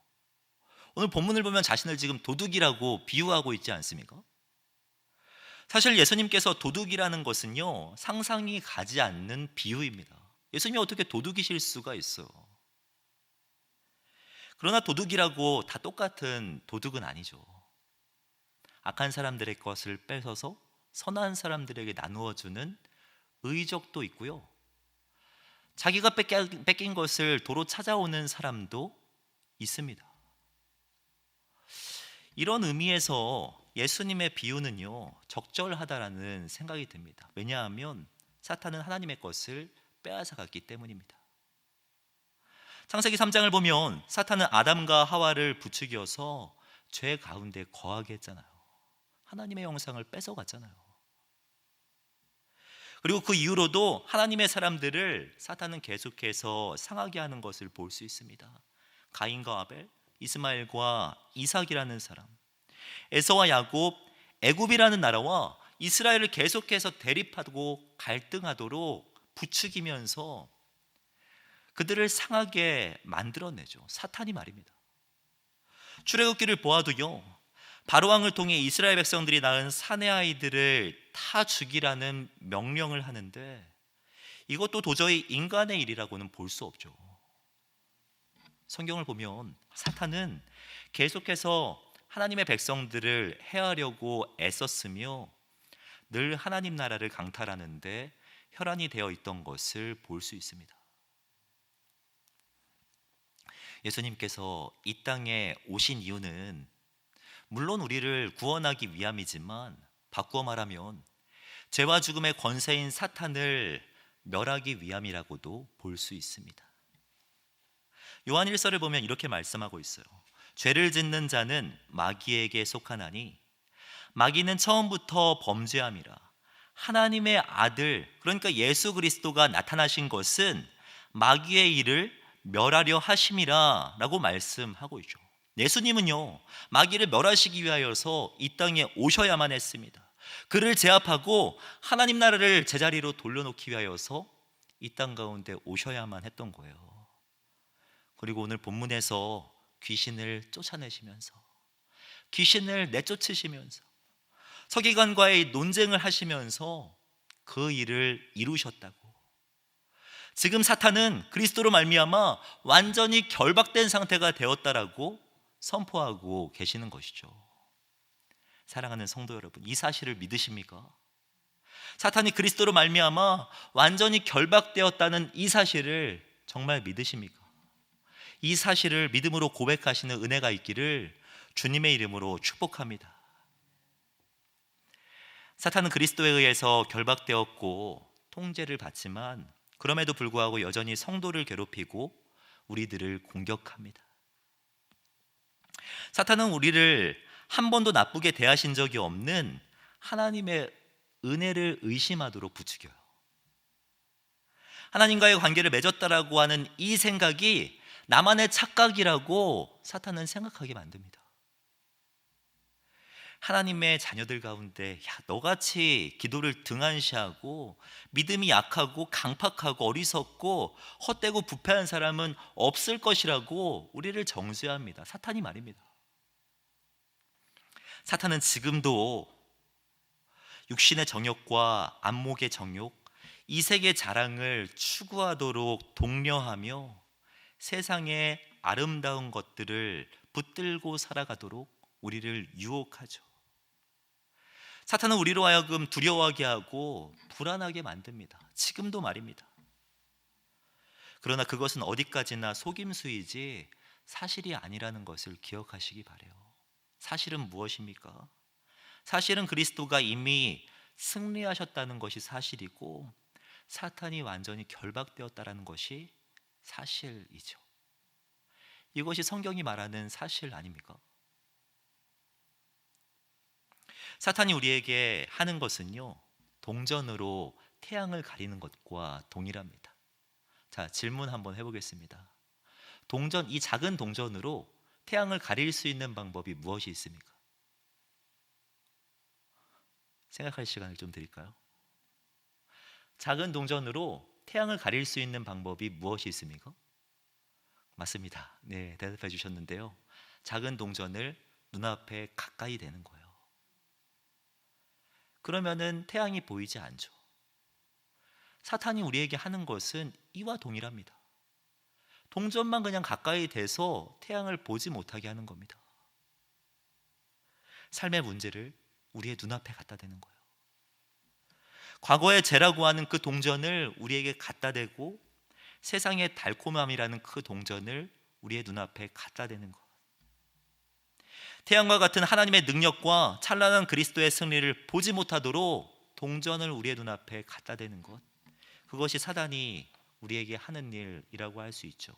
오늘 본문을 보면 자신을 지금 도둑이라고 비유하고 있지 않습니까? 사실 예수님께서 도둑이라는 것은요, 상상이 가지 않는 비유입니다. 예수님이 어떻게 도둑이실 수가 있어요? 그러나 도둑이라고 다 똑같은 도둑은 아니죠. 악한 사람들의 것을 뺏어서 선한 사람들에게 나누어주는 의적도 있고요, 자기가 뺏긴 것을 도로 찾아오는 사람도 있습니다. 이런 의미에서 예수님의 비유는요, 적절하다라는 생각이 듭니다. 왜냐하면 사탄은 하나님의 것을 빼앗아갔기 때문입니다. 창세기 3장을 보면 사탄은 아담과 하와를 부추겨서 죄 가운데 거하게 했잖아요. 하나님의 형상을 뺏어갔잖아요. 그리고 그 이후로도 하나님의 사람들을 사탄은 계속해서 상하게 하는 것을 볼 수 있습니다. 가인과 아벨, 이스마엘과 이삭이라는 사람, 에서와 야곱, 애굽이라는 나라와 이스라엘을 계속해서 대립하고 갈등하도록 부추기면서 그들을 상하게 만들어내죠. 사탄이 말입니다. 출애굽기를 보아도요, 바로왕을 통해 이스라엘 백성들이 낳은 사내 아이들을 다 죽이라는 명령을 하는데 이것도 도저히 인간의 일이라고는 볼 수 없죠. 성경을 보면 사탄은 계속해서 하나님의 백성들을 해하려고 애썼으며 늘 하나님 나라를 강탈하는데 혈안이 되어 있던 것을 볼 수 있습니다. 예수님께서 이 땅에 오신 이유는 물론 우리를 구원하기 위함이지만, 바꾸어 말하면 죄와 죽음의 권세인 사탄을 멸하기 위함이라고도 볼 수 있습니다. 요한 1서를 보면 이렇게 말씀하고 있어요. 죄를 짓는 자는 마귀에게 속하나니 마귀는 처음부터 범죄함이라. 하나님의 아들, 그러니까 예수 그리스도가 나타나신 것은 마귀의 일을 멸하려 하심이라 라고 말씀하고 있죠. 예수님은요, 마귀를 멸하시기 위하여서 이 땅에 오셔야만 했습니다. 그를 제압하고 하나님 나라를 제자리로 돌려놓기 위하여서 이 땅 가운데 오셔야만 했던 거예요. 그리고 오늘 본문에서 귀신을 쫓아내시면서, 귀신을 내쫓으시면서, 서기관과의 논쟁을 하시면서 그 일을 이루셨다고. 지금 사탄은 그리스도로 말미암아 완전히 결박된 상태가 되었다라고 선포하고 계시는 것이죠. 사랑하는 성도 여러분, 이 사실을 믿으십니까? 사탄이 그리스도로 말미암아 완전히 결박되었다는 이 사실을 정말 믿으십니까? 이 사실을 믿음으로 고백하시는 은혜가 있기를 주님의 이름으로 축복합니다. 사탄은 그리스도에 의해서 결박되었고 통제를 받지만, 그럼에도 불구하고 여전히 성도를 괴롭히고 우리들을 공격합니다. 사탄은 우리를 한 번도 나쁘게 대하신 적이 없는 하나님의 은혜를 의심하도록 부추겨요. 하나님과의 관계를 맺었다라고 하는 이 생각이 나만의 착각이라고 사탄은 생각하게 만듭니다. 하나님의 자녀들 가운데, 너같이 기도를 등한시하고 믿음이 약하고 강팍하고 어리석고 헛되고 부패한 사람은 없을 것이라고 우리를 정죄합니다. 사탄이 말입니다. 사탄은 지금도 육신의 정욕과 안목의 정욕, 이색의 자랑을 추구하도록 독려하며 세상의 아름다운 것들을 붙들고 살아가도록 우리를 유혹하죠. 사탄은 우리로 하여금 두려워하게 하고 불안하게 만듭니다. 지금도 말입니다. 그러나 그것은 어디까지나 속임수이지 사실이 아니라는 것을 기억하시기 바라요. 사실은 무엇입니까? 사실은 그리스도가 이미 승리하셨다는 것이 사실이고, 사탄이 완전히 결박되었다는 것이 사실이죠. 이것이 성경이 말하는 사실 아닙니까? 사탄이 우리에게 하는 것은요, 동전으로 태양을 가리는 것과 동일합니다. 자, 질문 한번 해보겠습니다. 이 작은 동전으로 태양을 가릴 수 있는 방법이 무엇이 있습니까? 생각할 시간을 좀 드릴까요? 작은 동전으로 태양을 가릴 수 있는 방법이 무엇이 있습니까? 맞습니다. 네, 대답해 주셨는데요. 작은 동전을 눈앞에 가까이 대는 거예요. 그러면은 태양이 보이지 않죠. 사탄이 우리에게 하는 것은 이와 동일합니다. 동전만 그냥 가까이 대서 태양을 보지 못하게 하는 겁니다. 삶의 문제를 우리의 눈앞에 갖다 대는 거예요. 과거의 죄라고 하는 그 동전을 우리에게 갖다 대고, 세상의 달콤함이라는 그 동전을 우리의 눈앞에 갖다 대는 것. 태양과 같은 하나님의 능력과 찬란한 그리스도의 승리를 보지 못하도록 동전을 우리의 눈앞에 갖다 대는 것, 그것이 사단이 우리에게 하는 일이라고 할 수 있죠.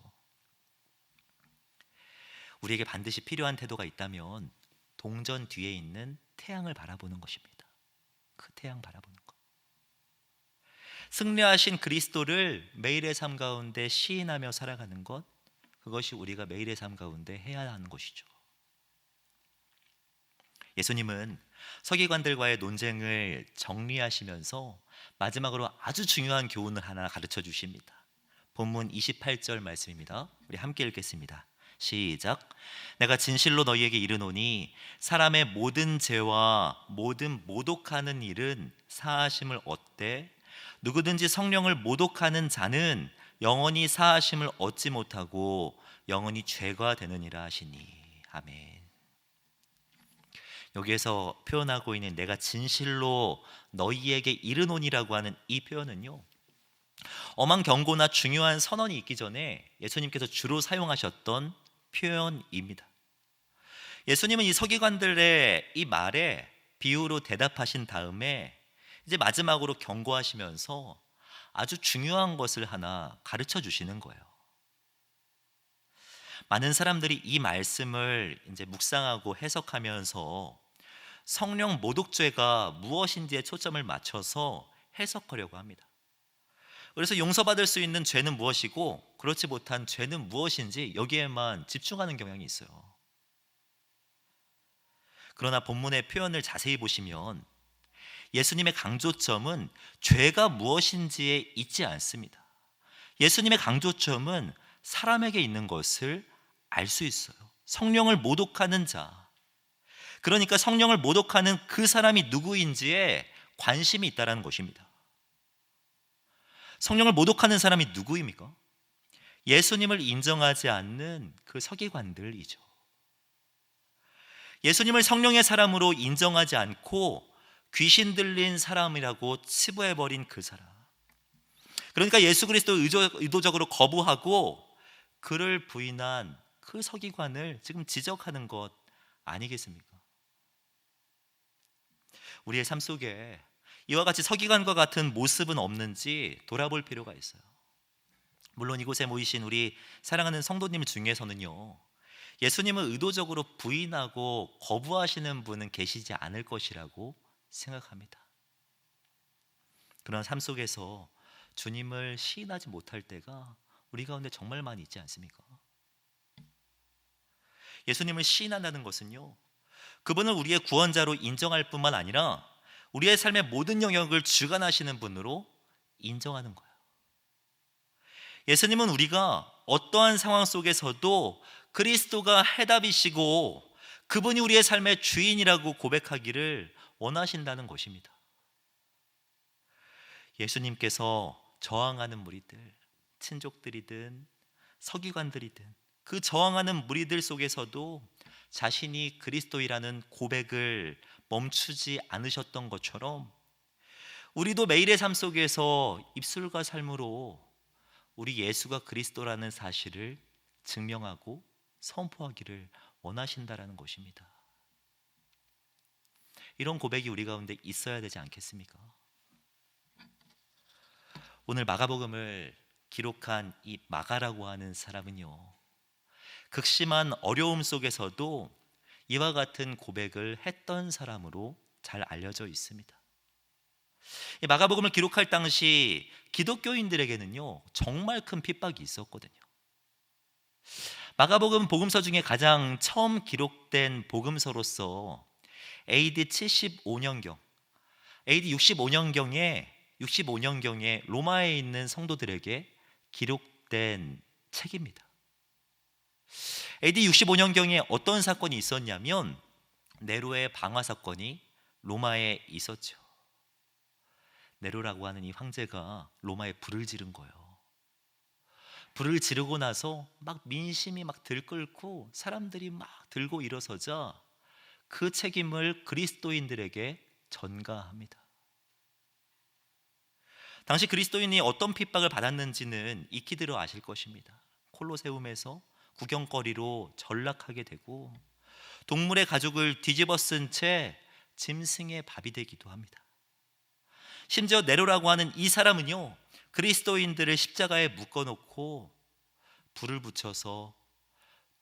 우리에게 반드시 필요한 태도가 있다면 동전 뒤에 있는 태양을 바라보는 것입니다. 그 태양 바라보는 것. 승리하신 그리스도를 매일의 삶 가운데 시인하며 살아가는 것, 그것이 우리가 매일의 삶 가운데 해야 하는 것이죠. 예수님은 서기관들과의 논쟁을 정리하시면서 마지막으로 아주 중요한 교훈을 하나 가르쳐 주십니다. 본문 28절 말씀입니다. 우리 함께 읽겠습니다. 시작. 내가 진실로 너희에게 이르노니 사람의 모든 죄와 모든 모독하는 일은 사하심을 얻되 누구든지 성령을 모독하는 자는 영원히 사하심을 얻지 못하고 영원히 죄가 되느니라 하시니. 아멘. 여기에서 표현하고 있는 내가 진실로 너희에게 이르노니라고 하는 이 표현은요, 엄한 경고나 중요한 선언이 있기 전에 예수님께서 주로 사용하셨던 표현입니다. 예수님은 이 서기관들의 이 말에 비유로 대답하신 다음에 이제 마지막으로 경고하시면서 아주 중요한 것을 하나 가르쳐 주시는 거예요. 많은 사람들이 이 말씀을 이제 묵상하고 해석하면서 성령 모독죄가 무엇인지에 초점을 맞춰서 해석하려고 합니다. 그래서 용서받을 수 있는 죄는 무엇이고 그렇지 못한 죄는 무엇인지 여기에만 집중하는 경향이 있어요. 그러나 본문의 표현을 자세히 보시면 예수님의 강조점은 죄가 무엇인지에 있지 않습니다. 예수님의 강조점은 사람에게 있는 것을 알 수 있어요. 성령을 모독하는 자, 그러니까 성령을 모독하는 그 사람이 누구인지에 관심이 있다는 것입니다. 성령을 모독하는 사람이 누구입니까? 예수님을 인정하지 않는 그 서기관들이죠. 예수님을 성령의 사람으로 인정하지 않고 귀신 들린 사람이라고 치부해버린 그 사람, 그러니까 예수 그리스도를 의도적으로 거부하고 그를 부인한 그 서기관을 지금 지적하는 것 아니겠습니까? 우리의 삶 속에 이와 같이 서기관과 같은 모습은 없는지 돌아볼 필요가 있어요. 물론 이곳에 모이신 우리 사랑하는 성도님 중에서는요, 예수님을 의도적으로 부인하고 거부하시는 분은 계시지 않을 것이라고 생각합니다. 그런 삶 속에서 주님을 시인하지 못할 때가 우리 가운데 정말 많이 있지 않습니까? 예수님을 시인한다는 것은요, 그분을 우리의 구원자로 인정할 뿐만 아니라 우리의 삶의 모든 영역을 주관하시는 분으로 인정하는 거예요. 예수님은 우리가 어떠한 상황 속에서도 그리스도가 해답이시고 그분이 우리의 삶의 주인이라고 고백하기를 원하신다는 것입니다. 예수님께서 저항하는 무리들, 친족들이든 서기관들이든 그 저항하는 무리들 속에서도 자신이 그리스도이라는 고백을 멈추지 않으셨던 것처럼 우리도 매일의 삶 속에서 입술과 삶으로 우리 예수가 그리스도라는 사실을 증명하고 선포하기를 원하신다라는 것입니다. 이런 고백이 우리 가운데 있어야 되지 않겠습니까? 오늘 마가복음을 기록한 이 마가라고 하는 사람은요, 극심한 어려움 속에서도 이와 같은 고백을 했던 사람으로 잘 알려져 있습니다. 이 마가복음을 기록할 당시 기독교인들에게는요, 정말 큰 핍박이 있었거든요. 마가복음 복음서 중에 가장 처음 기록된 복음서로서 AD 75년경, AD 65년경에 로마에 있는 성도들에게 기록된 책입니다. AD 65년경에 어떤 사건이 있었냐면 네로의 방화 사건이 로마에 있었죠. 네로라고 하는 이 황제가 로마에 불을 지른 거예요. 불을 지르고 나서 막 민심이 막 들끓고 사람들이 막 들고 일어서자 그 책임을 그리스도인들에게 전가합니다. 당시 그리스도인이 어떤 핍박을 받았는지는 익히 들어 아실 것입니다. 콜로세움에서 구경거리로 전락하게 되고 동물의 가죽을 뒤집어 쓴 채 짐승의 밥이 되기도 합니다. 심지어 네로라고 하는 이 사람은요, 그리스도인들을 십자가에 묶어놓고 불을 붙여서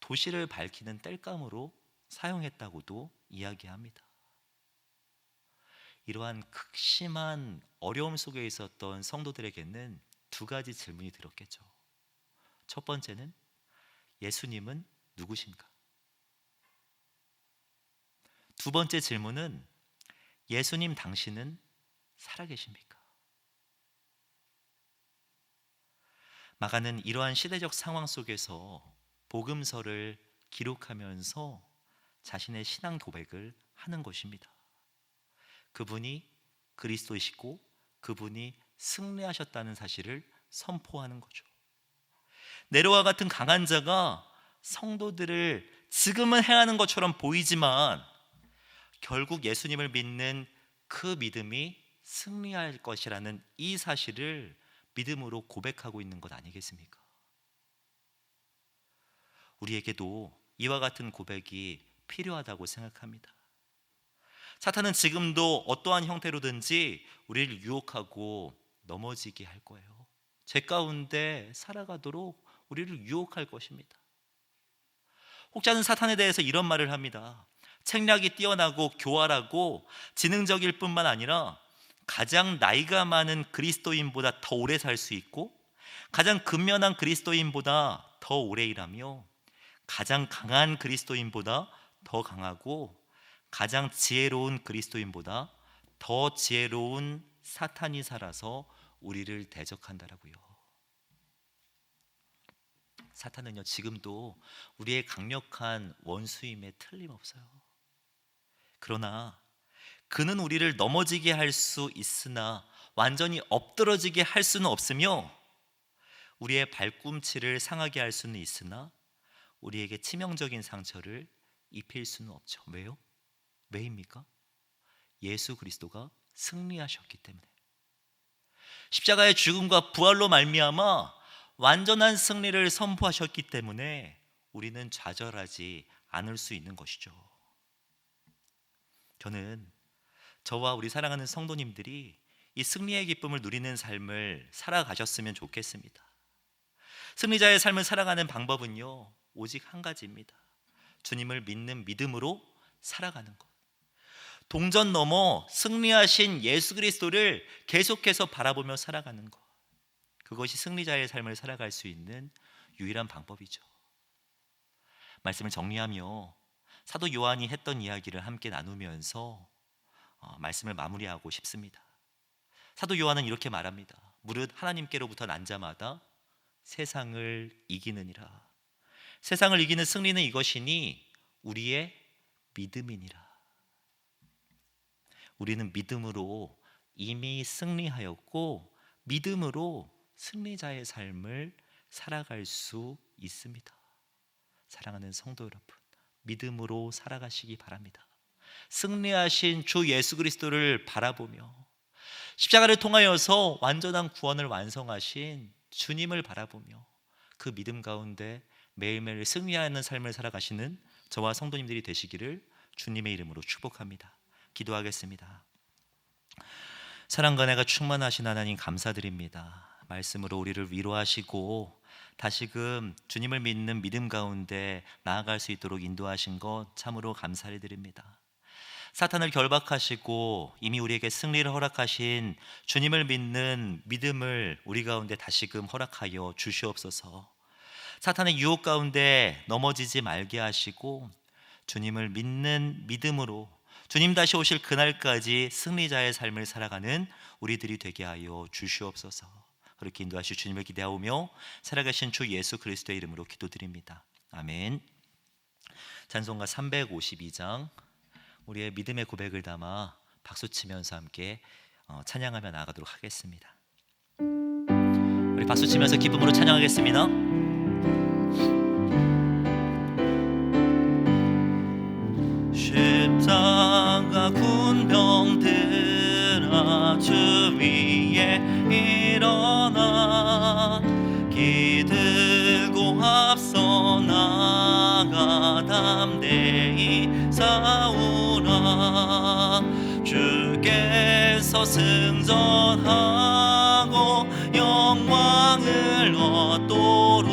도시를 밝히는 땔감으로 사용했다고도 이야기합니다. 이러한 극심한 어려움 속에 있었던 성도들에게는 두 가지 질문이 들었겠죠. 첫 번째는 예수님은 누구신가? 두 번째 질문은 예수님 당신은 살아계십니까? 마가는 이러한 시대적 상황 속에서 복음서를 기록하면서 자신의 신앙 고백을 하는 것입니다. 그분이 그리스도이시고 그분이 승리하셨다는 사실을 선포하는 거죠. 네로와 같은 강한 자가 성도들을 지금은 행하는 것처럼 보이지만 결국 예수님을 믿는 그 믿음이 승리할 것이라는 이 사실을 믿음으로 고백하고 있는 것 아니겠습니까? 우리에게도 이와 같은 고백이 필요하다고 생각합니다. 사탄은 지금도 어떠한 형태로든지 우리를 유혹하고 넘어지게 할 거예요. 죄 가운데 살아가도록 우리를 유혹할 것입니다. 혹자는 사탄에 대해서 이런 말을 합니다. 책략이 뛰어나고 교활하고 지능적일 뿐만 아니라 가장 나이가 많은 그리스도인보다 더 오래 살 수 있고, 가장 근면한 그리스도인보다 더 오래 일하며, 가장 강한 그리스도인보다 더 강하고, 가장 지혜로운 그리스도인보다 더 지혜로운 사탄이 살아서 우리를 대적한다라고요. 사탄은요, 지금도 우리의 강력한 원수임에 틀림없어요. 그러나 그는 우리를 넘어지게 할 수 있으나 완전히 엎드러지게 할 수는 없으며, 우리의 발꿈치를 상하게 할 수는 있으나 우리에게 치명적인 상처를 입힐 수는 없죠. 왜요? 왜입니까? 예수 그리스도가 승리하셨기 때문에. 십자가의 죽음과 부활로 말미암아 완전한 승리를 선포하셨기 때문에 우리는 좌절하지 않을 수 있는 것이죠. 저는 저와 우리 사랑하는 성도님들이 이 승리의 기쁨을 누리는 삶을 살아가셨으면 좋겠습니다. 승리자의 삶을 살아가는 방법은요, 오직 한 가지입니다. 주님을 믿는 믿음으로 살아가는 것. 동전 넘어 승리하신 예수 그리스도를 계속해서 바라보며 살아가는 것. 그것이 승리자의 삶을 살아갈 수 있는 유일한 방법이죠. 말씀을 정리하며 사도 요한이 했던 이야기를 함께 나누면서 말씀을 마무리하고 싶습니다. 사도 요한은 이렇게 말합니다. 무릇 하나님께로부터 난 자마다 세상을 이기느니라. 세상을 이기는 승리는 이것이니 우리의 믿음이니라. 우리는 믿음으로 이미 승리하였고 믿음으로 승리자의 삶을 살아갈 수 있습니다. 사랑하는 성도 여러분, 믿음으로 살아가시기 바랍니다. 승리하신 주 예수 그리스도를 바라보며 십자가를 통하여서 완전한 구원을 완성하신 주님을 바라보며 그 믿음 가운데 매일매일 승리하는 삶을 살아가시는 저와 성도님들이 되시기를 주님의 이름으로 축복합니다. 기도하겠습니다. 사랑과 은혜가 충만하신 하나님 감사드립니다. 말씀으로 우리를 위로하시고 다시금 주님을 믿는 믿음 가운데 나아갈 수 있도록 인도하신 것 참으로 감사를 드립니다. 사탄을 결박하시고 이미 우리에게 승리를 허락하신 주님을 믿는 믿음을 우리 가운데 다시금 허락하여 주시옵소서. 사탄의 유혹 가운데 넘어지지 말게 하시고 주님을 믿는 믿음으로 주님 다시 오실 그날까지 승리자의 삶을 살아가는 우리들이 되게 하여 주시옵소서. 그렇게 인도하실 주님을 기대하오며 살아가신 주 예수 그리스도의 이름으로 기도드립니다. 아멘. 찬송가 352장 우리의 믿음의 고백을 담아 박수치면서 함께 찬양하며 나아가도록 하겠습니다. 우리 박수치면서 기쁨으로 찬양하겠습니다. 십자가 군병들아 주 위에 일어나 기들고 앞서 나가 담대히 싸우라. 주께서 승전하고 영광을 얻도록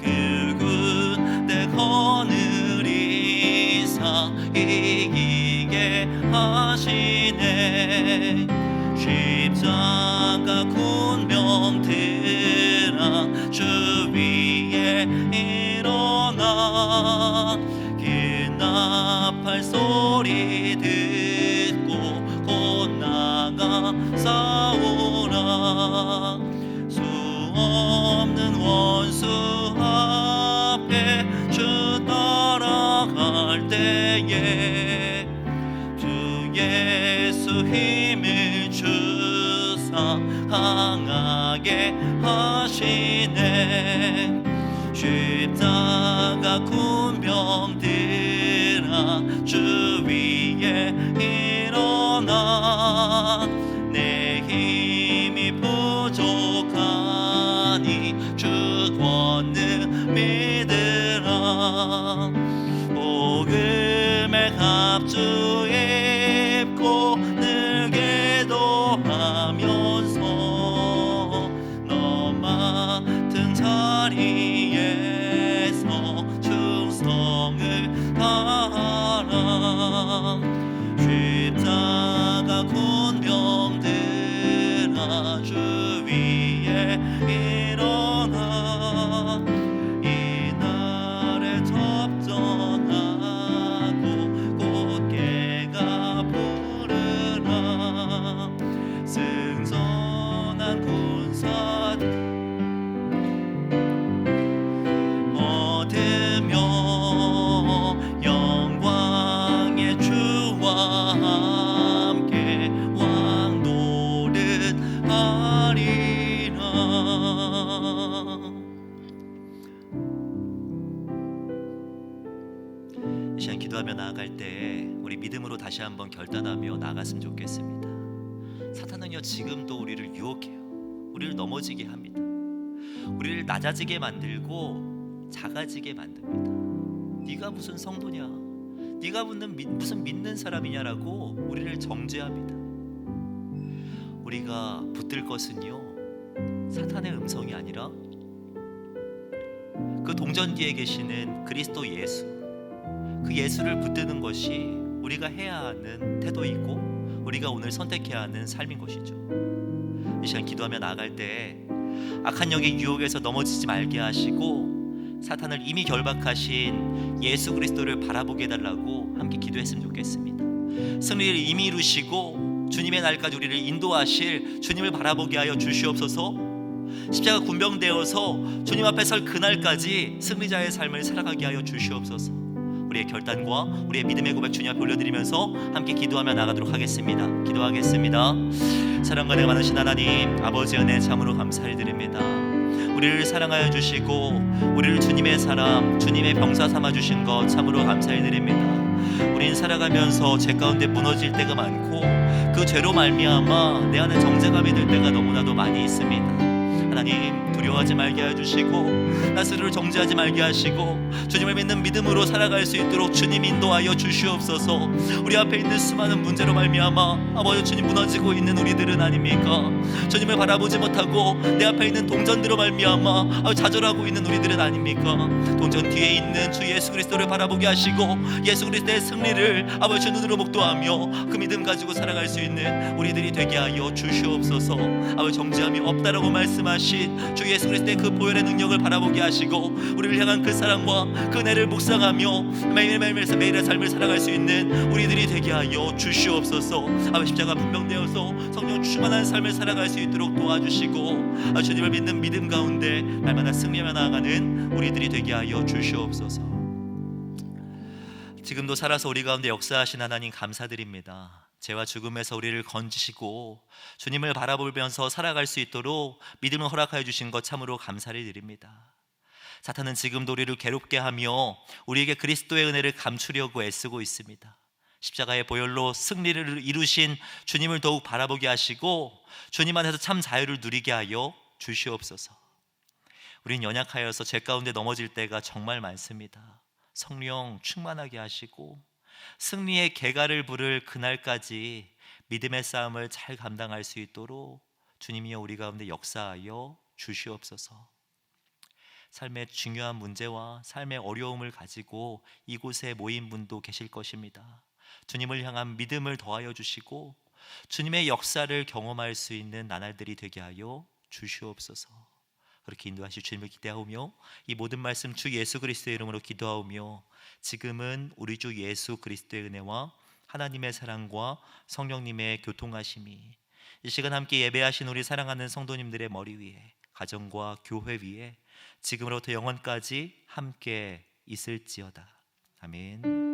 그 군대 거느리사 이기게 하시네. 십자가 군병들아 주 위에 일어나 긴 나팔 소리 듣고 곧 나가 싸우라. 수 없는 원수 앞에 주 따라갈 때에 주 예수 힘을 주사 강하게 하시네. 십자가 군병들아 주 십자가 군병들아 주 위에 일어나 이 날에 접전하고 꽃게가 부르라 승선한 군사들 얻으며 영광의 주와 함께 왕노릇하리라. 이 시간 기도하며 나아갈 때 우리 믿음으로 다시 한번 결단하며 나아갔으면 좋겠습니다. 사탄은요 지금도 우리를 유혹해요. 우리를 넘어지게 합니다. 우리를 낮아지게 만들고 작아지게 만듭니다. 네가 무슨 성도냐, 네가 무슨 믿는 사람이냐라고 우리를 정죄합니다. 우리가 붙들 것은요 사탄의 음성이 아니라 그 동전 뒤에 계시는 그리스도 예수, 그 예수를 붙드는 것이 우리가 해야 하는 태도이고 우리가 오늘 선택해야 하는 삶인 것이죠. 이 시간 기도하며 나아갈 때 악한 영의 유혹에서 넘어지지 말게 하시고 사탄을 이미 결박하신 예수 그리스도를 바라보게 해달라고 함께 기도했으면 좋겠습니다. 승리를 이미 이루시고 주님의 날까지 우리를 인도하실 주님을 바라보게 하여 주시옵소서. 십자가 군병되어서 주님 앞에 설 그날까지 승리자의 삶을 살아가게 하여 주시옵소서. 우리의 결단과 우리의 믿음의 고백 주님 앞에 올려드리면서 함께 기도하며 나가도록 하겠습니다. 기도하겠습니다. 사랑과 은혜 많으신 하나님 아버지 은혜 참으로 감사를 드립니다. 우리를 사랑하여 주시고 우리를 주님의 사람 주님의 병사 삼아 주신 것 참으로 감사를 드립니다. 우린 살아가면서 죄 가운데 무너질 때가 많고 그 죄로 말미암아 내 안에 정죄감이 들 때가 너무나도 많이 있습니다. 하나님 두려워하지 말게 해주시고 나 스스로를 정죄하지 말게 하시고 주님을 믿는 믿음으로 살아갈 수 있도록 주님 인도하여 주시옵소서. 우리 앞에 있는 수많은 문제로 말미암아 아버지 주님 무너지고 있는 우리들은 아닙니까? 주님을 바라보지 못하고 내 앞에 있는 동전들로 말미암아 좌절하고 있는 우리들은 아닙니까? 동전 뒤에 있는 주 예수 그리스도를 바라보게 하시고 예수 그리스도의 승리를 아버지 주 눈으로 목도하며 그 믿음 가지고 살아갈 수 있는 우리들이 되게 하여 주시옵소서. 아버지 정죄함이 없다라고 말씀하신 주 예수 그리스도의 그 보혈의 능력을 바라보게 하시고 우리를 향한 그 사랑과 그 은혜를 묵상하며 매일의 삶을 살아갈 수 있는 우리들이 되게 하여 주시옵소서. 아버지 십자가 분명되어서 성령 충만한 삶을 살아갈 수 있도록 도와주시고 주님을 믿는 믿음 가운데 날마다 승리하며 나아가는 우리들이 되게 하여 주시옵소서. 지금도 살아서 우리 가운데 역사하신 하나님 감사드립니다. 죄와 죽음에서 우리를 건지시고 주님을 바라보면서 살아갈 수 있도록 믿음을 허락하여 주신 것 참으로 감사를 드립니다. 사탄은 지금도 우리를 괴롭게 하며 우리에게 그리스도의 은혜를 감추려고 애쓰고 있습니다. 십자가의 보혈로 승리를 이루신 주님을 더욱 바라보게 하시고 주님 안에서 참 자유를 누리게 하여 주시옵소서. 우린 연약하여서 죄 가운데 넘어질 때가 정말 많습니다. 성령 충만하게 하시고 승리의 개가를 부를 그날까지 믿음의 싸움을 잘 감당할 수 있도록 주님이여 우리 가운데 역사하여 주시옵소서. 삶의 중요한 문제와 삶의 어려움을 가지고 이곳에 모인 분도 계실 것입니다. 주님을 향한 믿음을 더하여 주시고 주님의 역사를 경험할 수 있는 나날들이 되게 하여 주시옵소서. 그렇게 인도하실 주님을 기대하오며 이 모든 말씀 주 예수 그리스도의 이름으로 기도하오며 지금은 우리 주 예수 그리스도의 은혜와 하나님의 사랑과 성령님의 교통하심이 이 시간 함께 예배하신 우리 사랑하는 성도님들의 머리 위에 가정과 교회 위에 지금으로부터 영원까지 함께 있을지어다. 아멘.